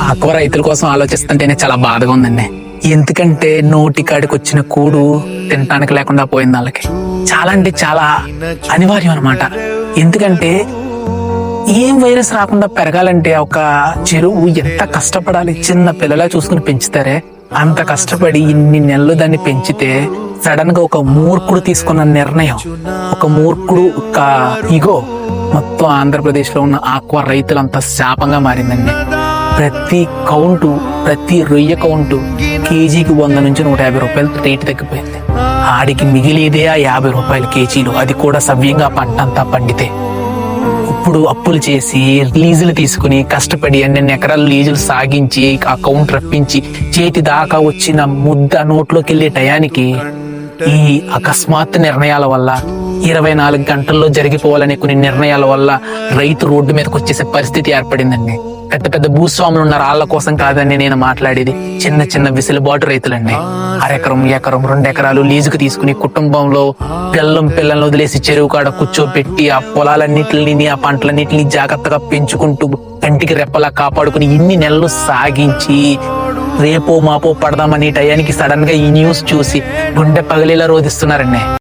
Aqua రైతుల కోసం ఆలోచిస్తుంటేనే చాలా బాధగా ఉందండి. ఎందుకంటే నోటికాడికి వచ్చిన కూడు తినటానికి లేకుండా పోయింది వాళ్ళకి. చాలా అంటే చాలా అనివార్యం అనమాట. ఎందుకంటే ఏం వైరస్ రాకుండా పెరగాలంటే ఒక చెరువు ఎంత కష్టపడాలి. చిన్న పిల్లలా చూసుకుని పెంచుతారే, అంత కష్టపడి ఇన్ని నెలలు దాన్ని పెంచితే సడన్ గా ఒక మూర్ఖుడు తీసుకున్న నిర్ణయం, ఒక మూర్ఖుడు ఒక ఇగో మొత్తం ఆంధ్రప్రదేశ్ లో ఉన్న ఆక్వా రైతులంతా శాపంగా మారిందండి. ప్రతి కౌంటు, ప్రతి రొయ్య కౌంటు కేజీకి 100 నుంచి 150 రూపాయలు రేటు తగ్గిపోయింది. ఆడికి మిగిలేదే ఆ 50 రూపాయలు కేజీలు, అది కూడా సవ్యంగా పంట అంతా పండితే. ఇప్పుడు అప్పులు చేసి లీజులు తీసుకుని కష్టపడి అన్ని ఎకరాలు లీజులు సాగించి ఆ కౌంట్ రప్పించి చేతి దాకా వచ్చిన ముద్ద నోట్లోకి వెళ్ళే టయానికి ఈ అకస్మాత్ నిర్ణయాల వల్ల 24 గంటల్లో జరిగిపోవాలనే కొన్ని నిర్ణయాల వల్ల రైతు రోడ్డు మీదకి వచ్చేసే పరిస్థితి ఏర్పడిందండి. పెద్ద పెద్ద భూస్వాములు ఉన్నారు, వాళ్ళ కోసం కాదండి నేను మాట్లాడేది. చిన్న చిన్న విసులుబాటు రైతులండి. అరెకరం, ఎకరం, 2 ఎకరాలు లీజుకు తీసుకుని కుటుంబంలో పిల్లల్ని వదిలేసి చెరువు కాడ కూర్చోబెట్టి ఆ పొలాలన్నిటిని, ఆ పంటలన్నిటిని జాగ్రత్తగా పెంచుకుంటూ కంటికి రెప్పలా కాపాడుకుని ఇన్ని నెలలు సాగించి రేపో మాపో పడదామనే టయానికి సడన్ గా ఈ న్యూస్ చూసి గుండె పగిలేలా రోధిస్తున్నారండి.